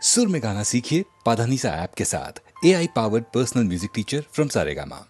सुर में गाना सीखिए पाधानीसा ऐप के साथ। AI powered personal music teacher from Saregama.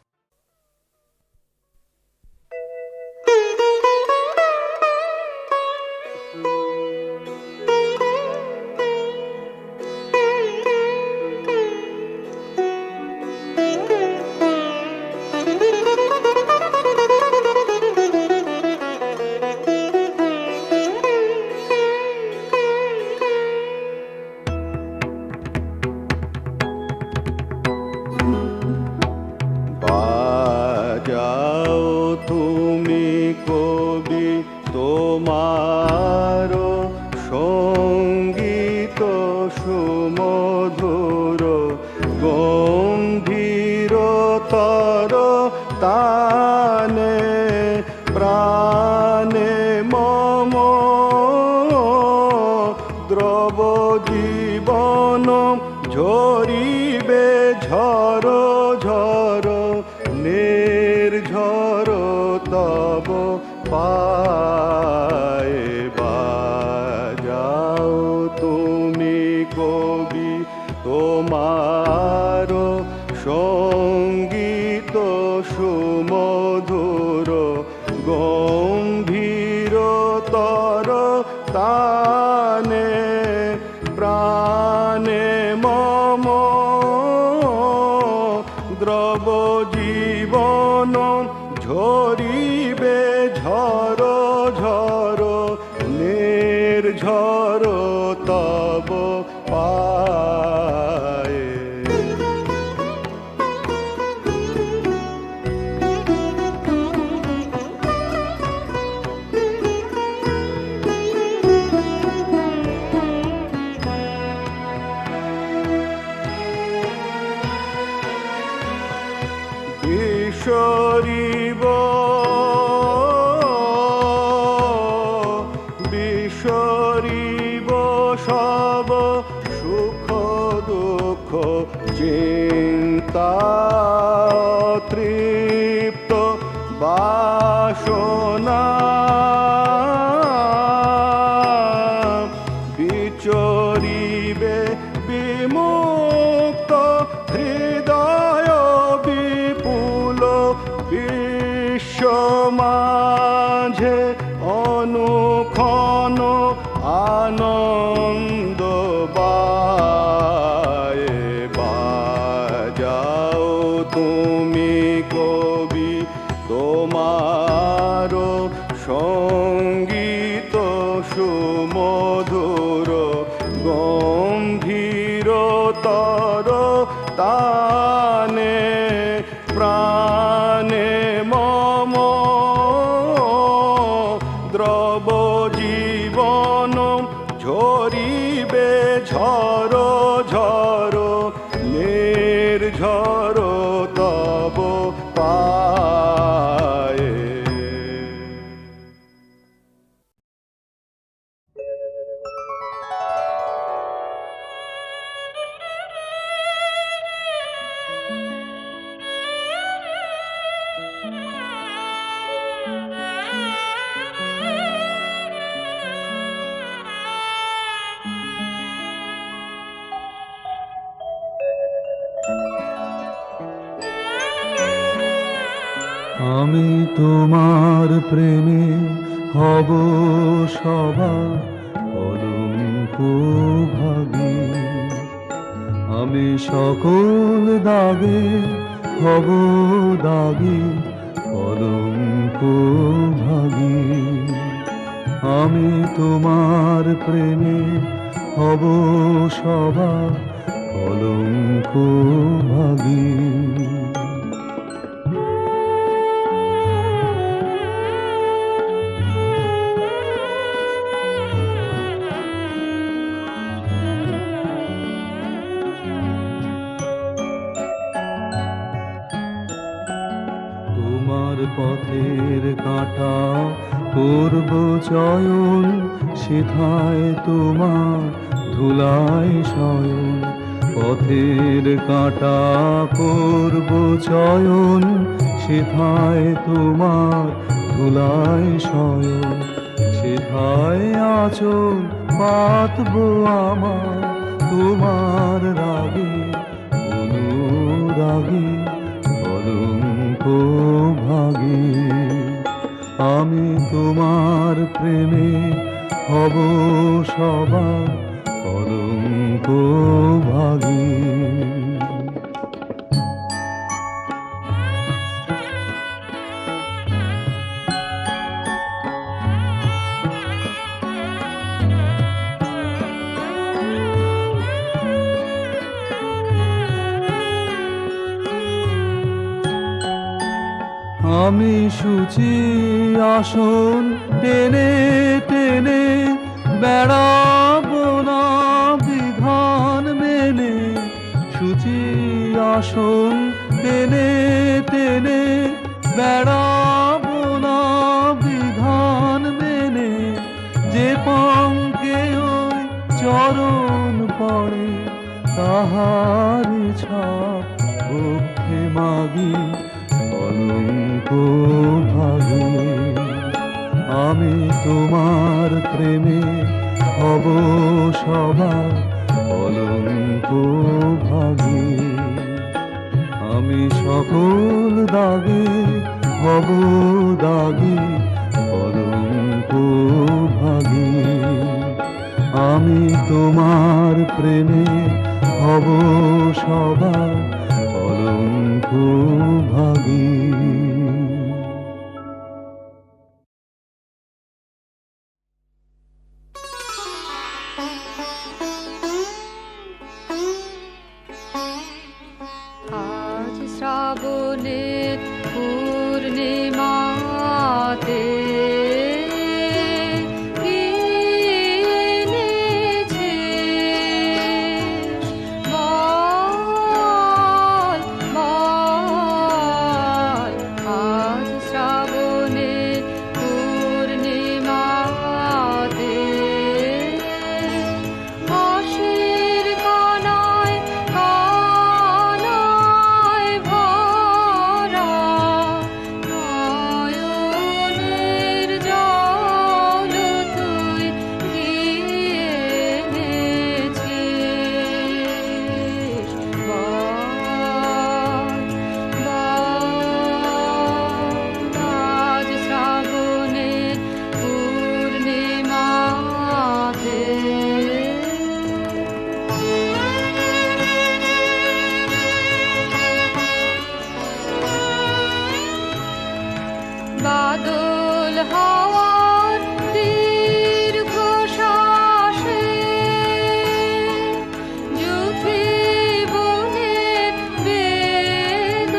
বাজাও তুমি কবি তোমার সঙ্গীত সুমধুর গম্ভীরতর তানে প্রাণে মম দ্রব জীবন ঝরিবে ঝর ঝর নির্ঝর তব পায়ে বাজাও তুমি কবি তোমার সঙ্গীত সুমধুর গম্ভীরতর তানে প্রাণে মম দ্রব জীবন ঝরিবে ঝর ঝর নির্ঝর তব পায়ে। বিশ্বরিব বিশ্বরিব সব সুখ দুঃখ চিন্তা তৃপ্ত বাসনা বিচরিবে বিমুক্ত হৃদয় বিপুল বিশ্ব মাঝে অনুক্ষণ আনন্দ বায়ে বাজাও তুমি কবি তোমার সঙ্গীত সুমধুর গম্ভীরতর তানে প্রাণে মম দ্রব জীবন ঝরিবে ঝর ঝর নির্ঝর তব পায়ে। আমি তোমার প্রেমে হব সবা কলঙ্ক ভাগী, আমি সকল দাগে হব দাগী কলঙ্ক ভাগী। আমি তোমার প্রেমে হব সবা কলঙ্ক ভাগী। তোমার পথের কাঁটা করব চয়ন, সেথায় তোমার ধুলায় শয়ন। পথের কাঁটা করব চয়ন, সেথায় তোমার ধুলায় শয়ন। সেথায় আঁচল পাতব আমার তোমার রাগে অনুরাগে কলঙ্ক ভাগে। আমি তোমার প্রেমে হব সবার কলঙ্ক ভাগে। আমি সূচি আসন টেনে টেনে বেড়াবো না বিধান মেনে। সূচি আসন টেনে টেনে বেড়াবো না বিধান মেনে। যে পঙ্কে ওই চরণ পড়ে তাহারি ছাপ বক্ষে মাগি কলঙ্ক ভাগে। আমি তোমার প্রেমে হব সবার কলঙ্ক ভাগে। আমি সকল দাগে হব দাগে কলঙ্ক ভাগে। আমি তোমার প্রেমে হব সবার কলঙ্ক ভাগে। আজ শ্রাবণের পূর্ণিমাতে কিনেছিস বল বল। আজ শ্রাবণের পূর্ণিমাতে হাসির কানায় কানায় ভরা নয়নের জল তুই কিনেছিস বল বল। আজ শ্রাবণের পূর্ণিমাতে বাদল হাওয়ার দীর্ঘ শ্বাসে যুথি বনের বেদন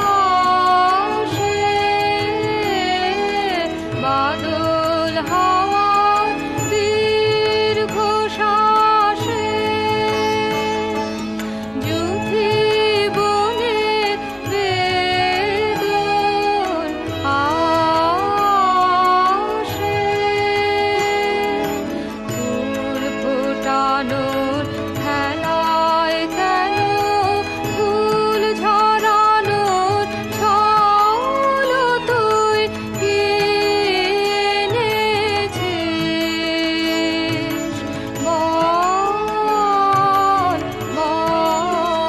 আসে। বাদল হাওয়ার দীর্ঘ শ্বাসে যুথি বনের বেদন আসে। ফুল ফোটানোর খেলায় কেন ফুল ঝরানোর ছল তুই কিনেছিস বল বল।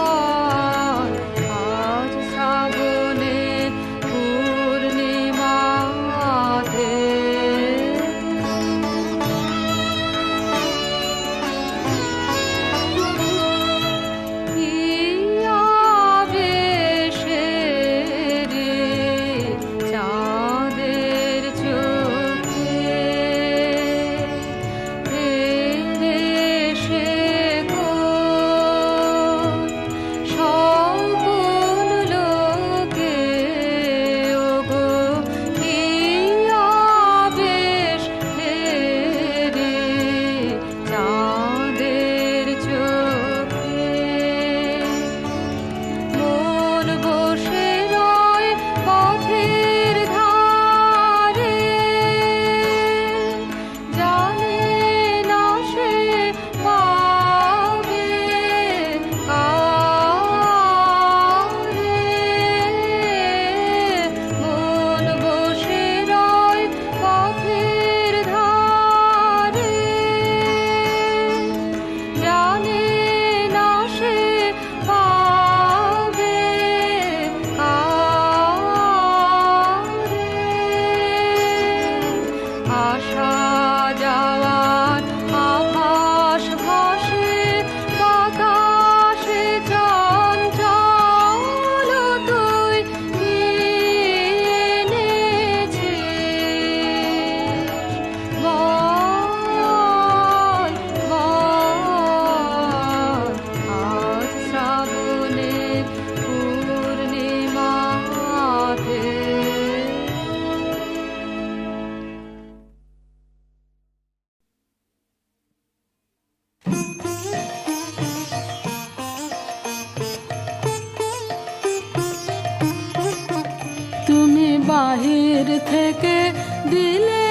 আজ শ্রাবণের পূর্ণিমাতে বাহির থেকে দিলে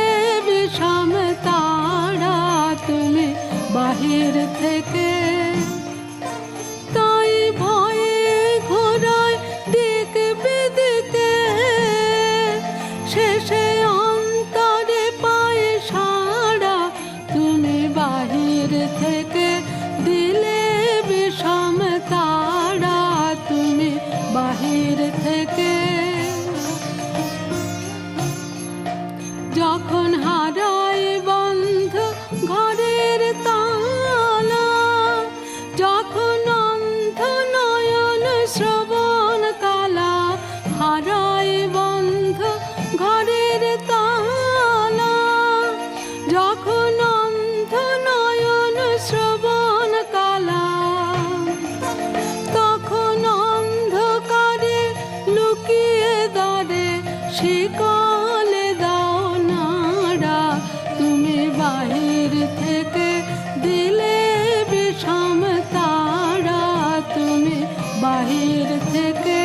বিষম তারা, তুমি বাহির থেকে। তাই ভয়ে ঘোরায় দিক বিদিকে, শেষে অন্তরে পায়ে সারা, তুমি বাহির থেকে দিলে বিষম তারা, তুমি বাহির থেকে। যখন হারাই বন্ধ ঘরের তালা, যখন অন্ধ নয়ন শ্রবণ কালা, হারাই বন্ধ ঘরের তালা, যখন অন্ধ নয়ন শ্রবণ কালা, তখন অন্ধকারে লুকিয়ে দাঁড়ে শিকলে দাও নাড়া, তুমি বাহির থেকে দিলে বিষম তারা, তুমি বাহির থেকে।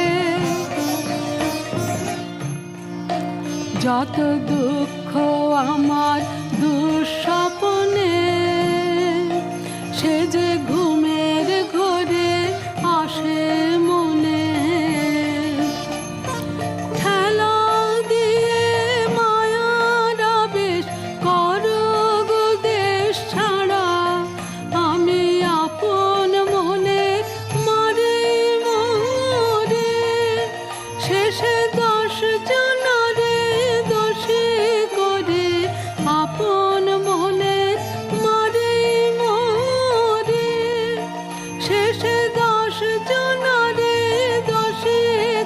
যত দুঃখ আমার দুঃস্বপ্নে, সে যে ঘুমের ঘোরে আসে মনে, ঠেলা দিয়ে মায়ার আবেশ করো গো দেশ ছাড়া, আমি আপন মনে মারে মরে, শেষে 10 জনরে দোষী করে, আপন মনে মারে মরে, শেষে 10 জনরে দোষী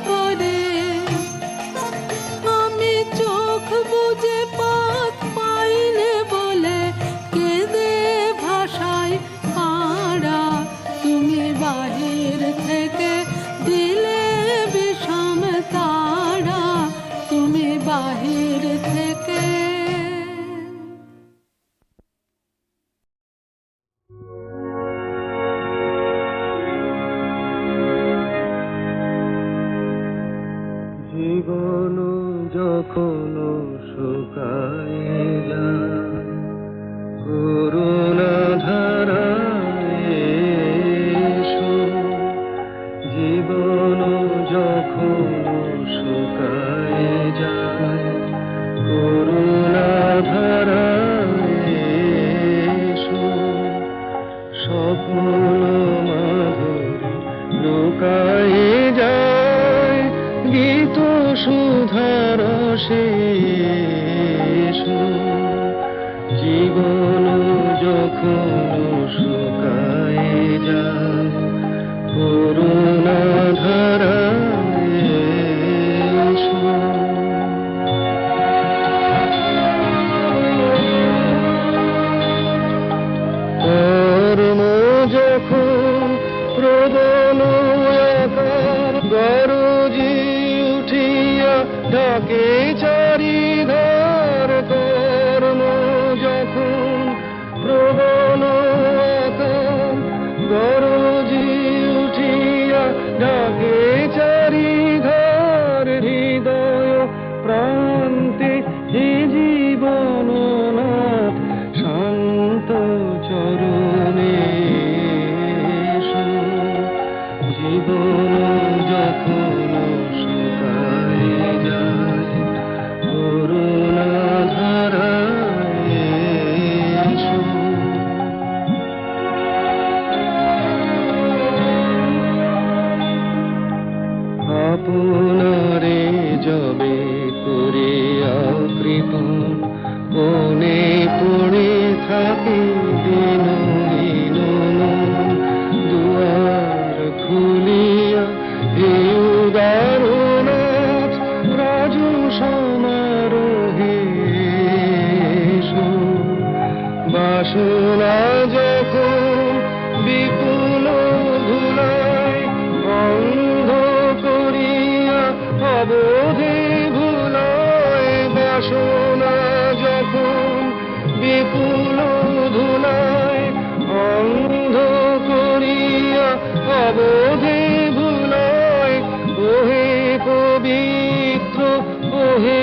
করে। আমি চোখ বুজে পথ পাইনে বলে কেঁদে ভাষায় পাড়া, তুমি বাহির থেকে দিলে বিষম তারা, তুমি বাহির থেকে। জীবন যখন শুকায় যায়, করুণা ধারায় এসো। জীবন যখন শুকায় যায়, করুণা ধারায় এসো। সকল মাধুরী লুকায় যায়, গীত সুধার শেষ। জীবন যখন শুকায় যায়, করুণা ধারায় এসো। কর্ম যখন প্রবল আকার গরজি উঠিয়া ডাকে চারিধার, কর্ম যখন প্রবল আকার গরজি উঠিয়া ডাকে চারিধার, হৃদয় প্রান্তে হে জীবননাথ শান্ত চরণে এসো। জীবন যখন শুকায় যায়, করুণা ধারায় এসো। আপনারে যবে করিয়া কৃপণ, কোণে পড়ে থাকে দিন দুয়ার খুলিয়া হে উদারনাথ রাজু সমারোহে এসো। বাসনা যখন বিপুল ধুলায় অন্ধ করিয়া অবোধে ভুলায়, বাসনা যখন বিপুল ধুলায় অন্ধ করিয়া অবোধে ভুলায়, ওহে পবিত্র ওহে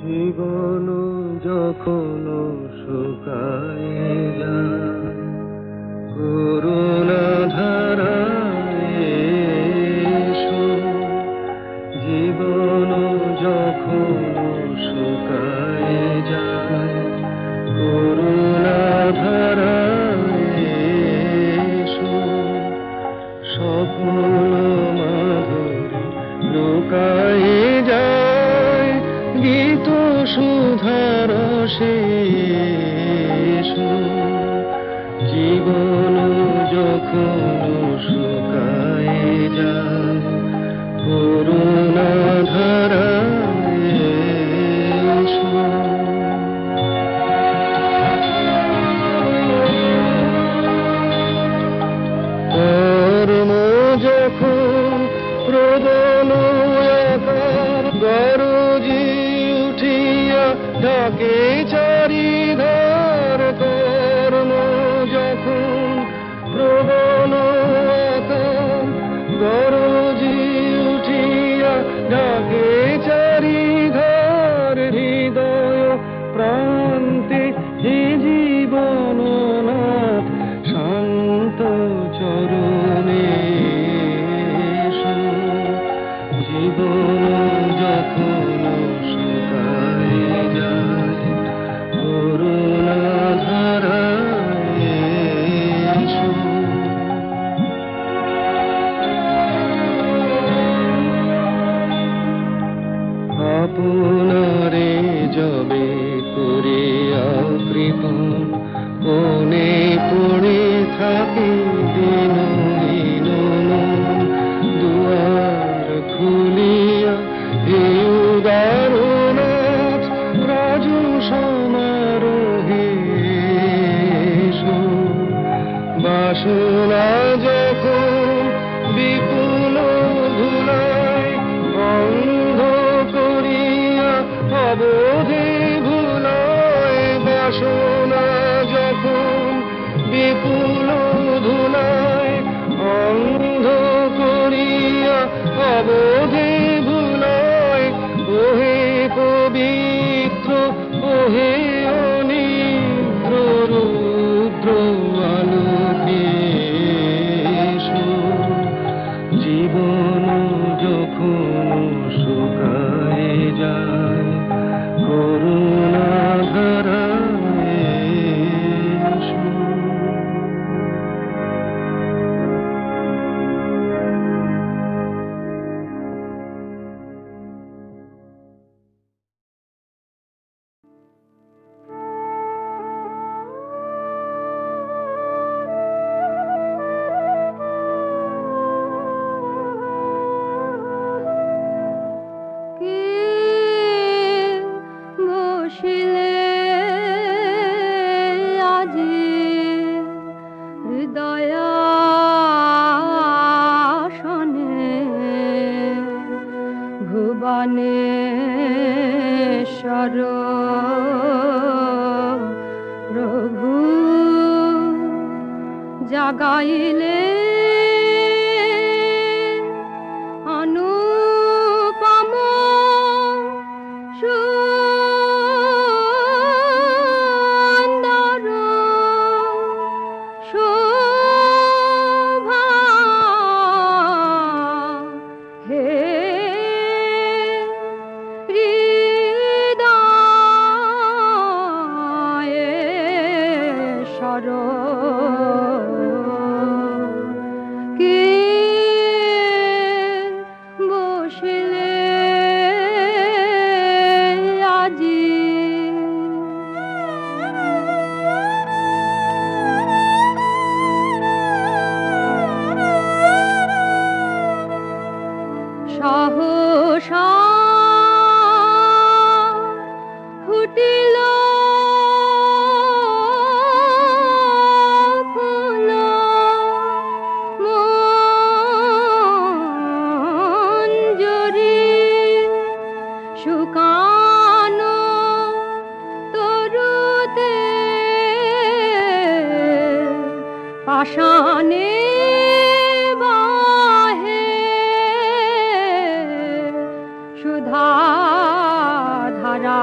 জীবন যখন শুকায় যায় করুণা ধারায় এসো, জীবন যখন শুকায় যায় করুণা ধারায় এসো, সকল মাধুরী লুকায় যায় গীত সুধার শেষ, জীবন যখন শুকায় যায় করুণা ধারায় এসো। কর্ম যখন প্রবল আকার গরজি উঠিয়া ঢাকে চারিধার, কর্ম যখন প্রবল আকার গরজি উঠিয়া ঢাকে চারিধার, হৃদয় প্রান্তে হে জীবননাথ শান্ত চরণে এসো, জীবন যখন শুকায় যায় করুণা ধারায় এসো। আপনারে যবে করিয়া কৃপণ কোণে পড়ে থাকে দিন দুয়ার খুলিয়া হে উদারনাথ রাজু সমারোহে এসো, বাসনা যখন বিপুল ধুলায় অন্ধ করিয়া অবোধে ভুলায়, বাসনা যখন বিপুল ধুলায় অন্ধ করিয়া অবোধে ভুলায়, ওহে পবিত্র ওহে অনিদ্র রুদ্র আলোকে এসো, জীবন যখন শুকায় যায় করুণা ধারায় এসো। কে বসিলে আজি হৃদয়াসনে, ভুবনেশ্বর প্রভু জাগাইলে অনুপম সুন্দর শোভা, হে হৃদয়েশ্বর কে বসিলে আজি সহসা ফুটিল ফুল মঞ্জরি, শুকানো তরুতে পাষাণে বাহে সুধা ধারা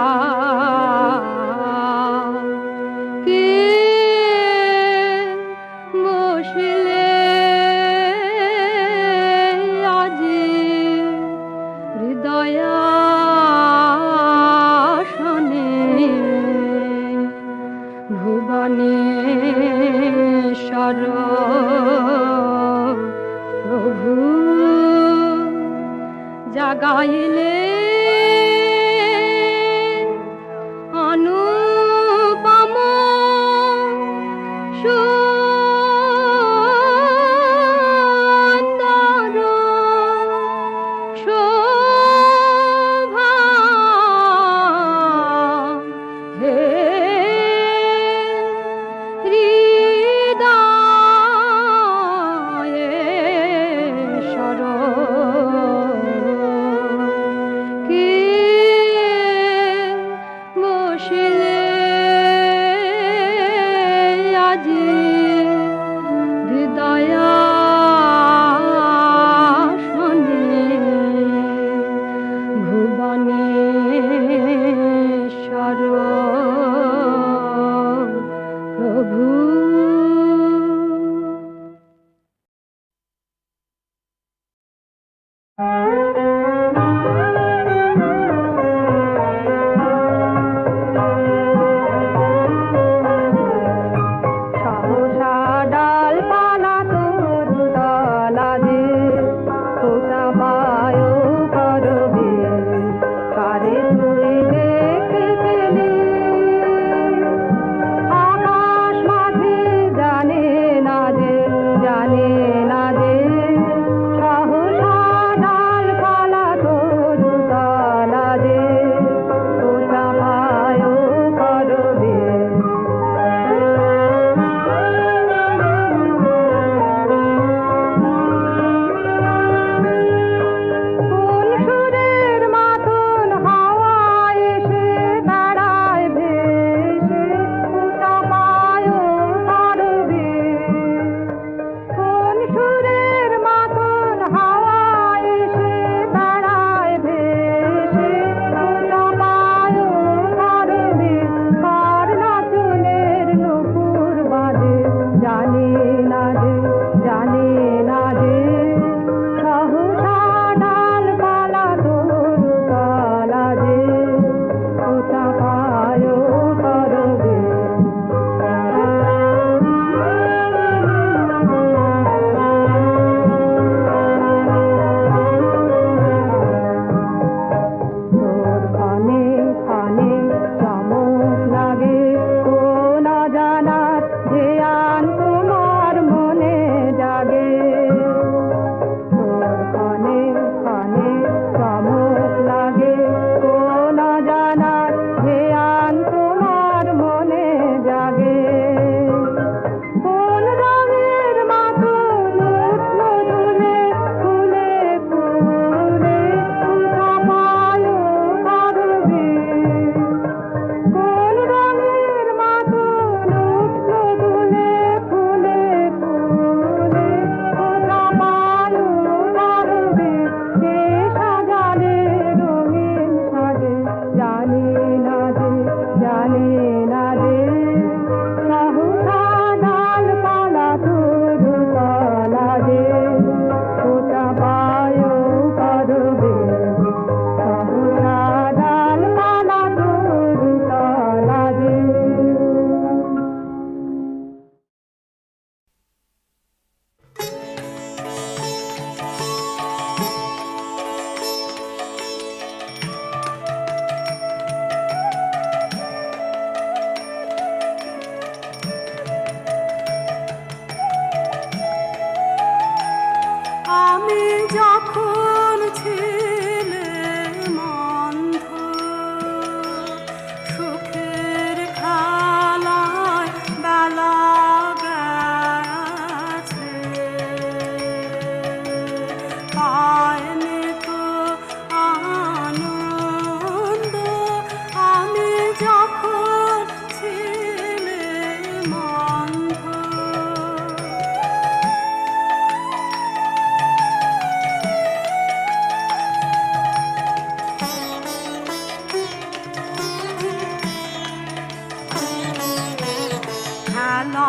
খেলা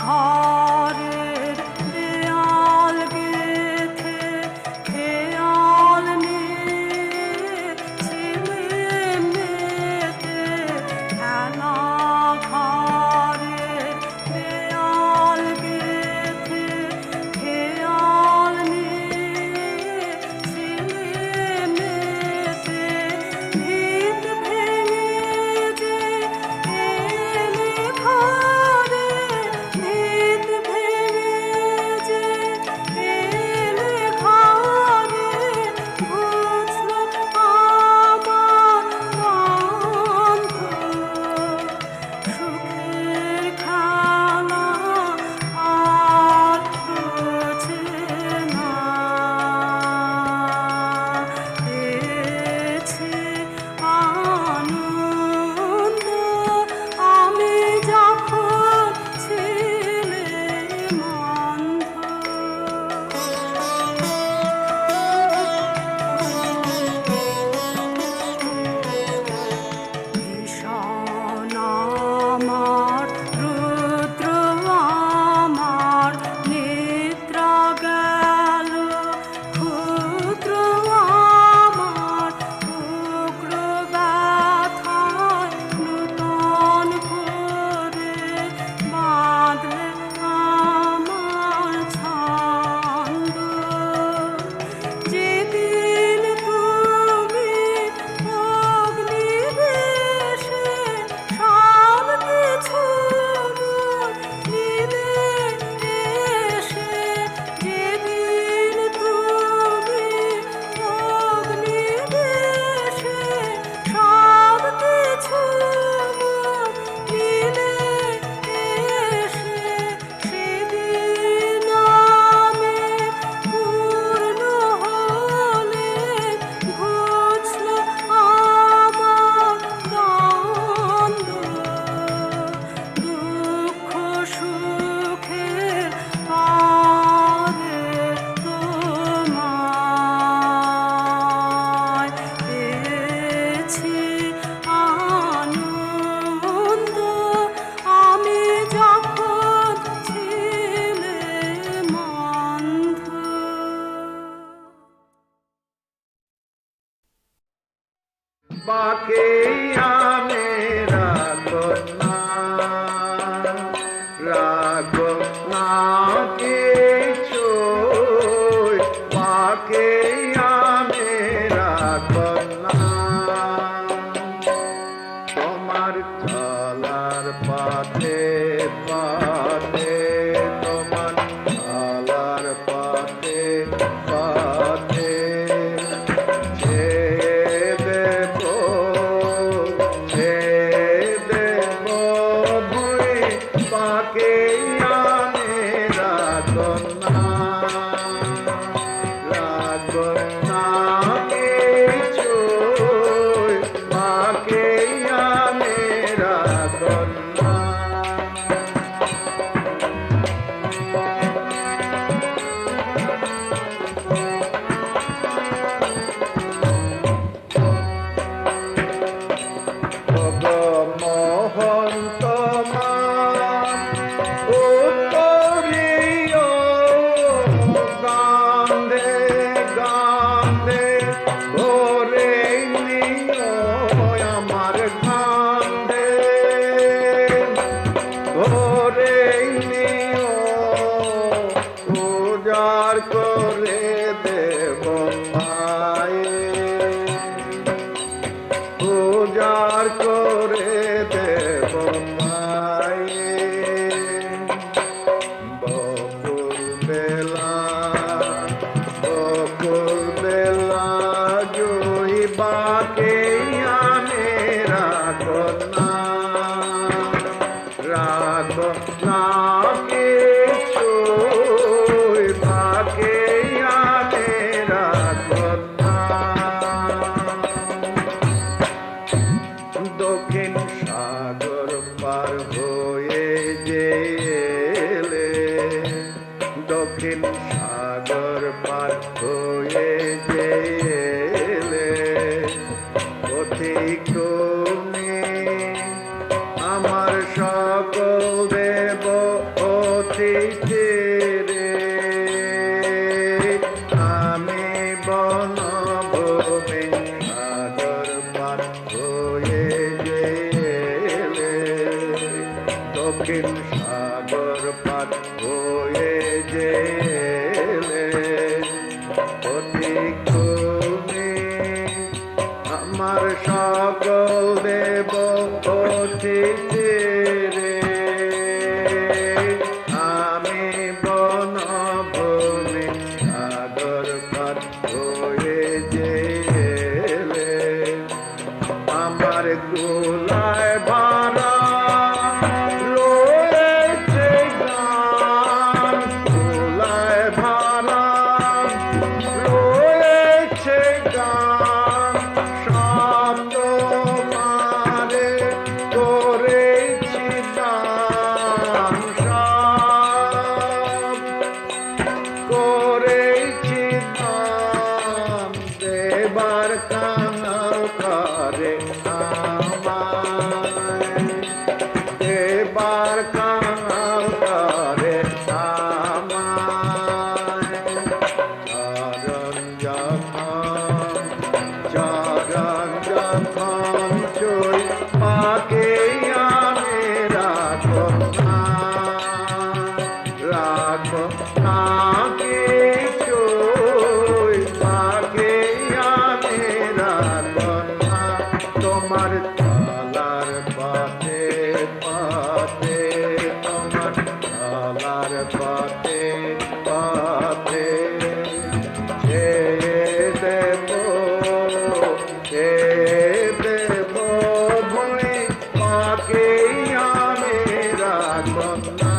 ঘরের দেয়াল গেথে খেয়াল নিয়ে ছেলে মেয়েতে খেলা ঘরের দেয়াল গেথে খেয়াল নিয়ে ছেলে মেয়েতে ভিত ভেঙে যে এলে ঘরে ভিত ভেঙে যে এলে ঘরে বুঝলো আমার বন্ধ সুখের খেলা আর হচ্ছে না পেয়েছি আনন্দ আমি যখন ছিলে ভীষণ আমার রুদ্র আমার নিদ্রা গেল ক্ষুদ্র আমার উগ্র ব্যথায় নূতন করে বাঁধলে আমার ছন্দ যেদিন তুমি অগ্নিবেশে সব কিছু নিলে এসে যেদিন তুমি অগ্নিবেশে সব কিছু নিলে এসে সেদিন আমি পূর্ণ হলে ঘুচলো আমার দ্বন্দ্ব দুঃখ সুখের পারে তোমায় পেয়েছি আনন্দ আমি যখন ছিলে মন্ধ বাকে মেরা কন্যা রাগো না কিছু বাকে মেরা কন্যা তোমার চলার পাথে পাথে তোমার চলার পাথে পাথে পথিক তুমি আমার সকল দেব হয়ে গেলে দক্ষিণ সাগর পার হয়ে গেলে পথিক তুমি আমার সকল দেব অতিথি রে আমি বনভূমি সাগর পার হয়ে গেলে আমার গোলায় ভরা রয়েছে গান গোলায় ভরা রয়েছে গান সব তোমারে করেছি দান সব করেছি দান দেবার কাঙাল করে আমায় দেবার কাঙাল করে আমায় চরণ যখন চই পাকে আমি রাখো না কিছুই পাকে আমি রাখো না তোমার চলার পথে পথে তোমার চলার পথে পথে দেব ভুঁই পাকে আমি রাখো না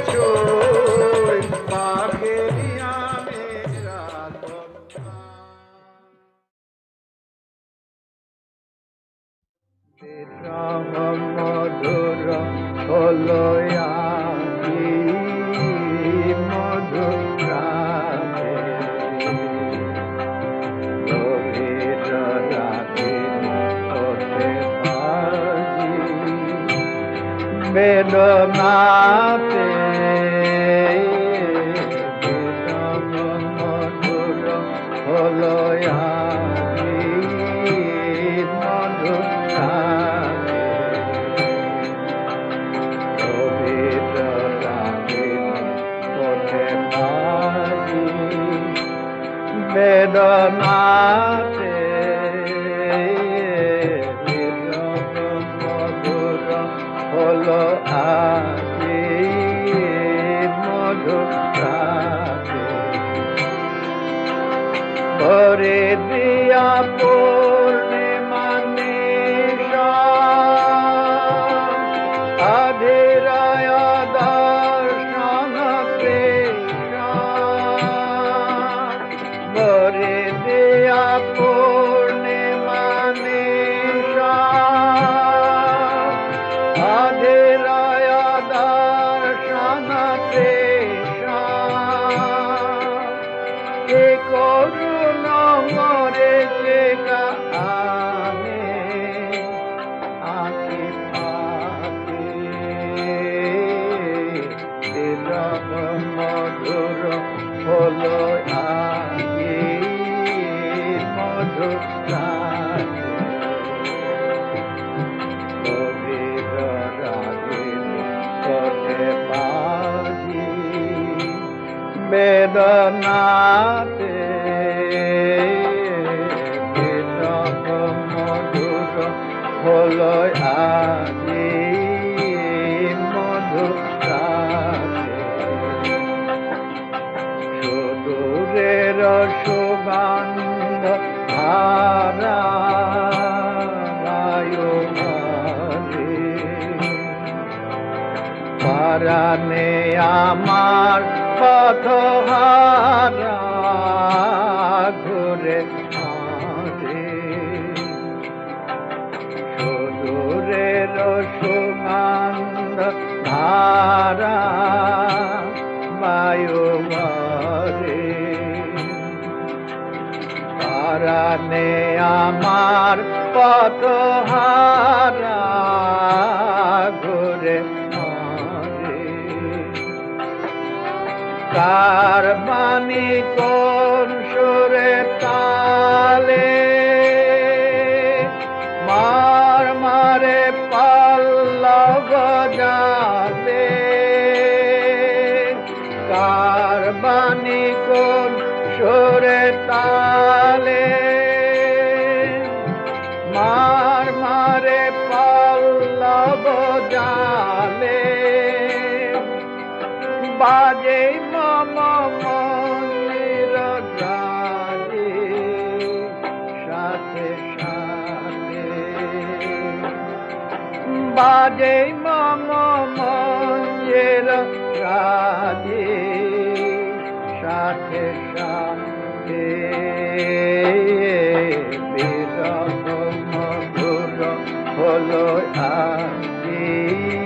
কিছুই পাকে আমি রাখো না মধুর হলো আমি মধুর রাতে গভীর রাতে ওঠে বাজি বেদনাতে মধুর হলো আমি মধুর রাতে গভীর রাতে ওঠে বাজি বেদনাতে মধুর হলো আজি মধুর রাতে ভরে দিয়া পূর্ণিমা নিশা আধিরায় দর্শন কৃষ্ণ ভরে দিয়া পূর্ণিমা নিশা আধিরায় দর্শন কৃষ্ণ কে করুণ মরেছে গানে আঁখি পাখি তিলক মধুর হলো আজি মধুর রাতে গভীর রাগে ওঠে বাজি বেদনাতে তিলক মধুর হলো আজি মধুর রাতে সুদূরের সুগন্ধ ধারা বায়ু পরাণে আমার পথহারা ঘুরে আরে সুদূরের সুগন্ধ ধারা বায়ু পরাণে আমার পথহারা ঘুরে কার বাণী কোন সুরে বাজে মম মনের গানে সাথে সাথে বাজে মম মনের গানে সাথে সাথে বিরহ মধুর হলো আজি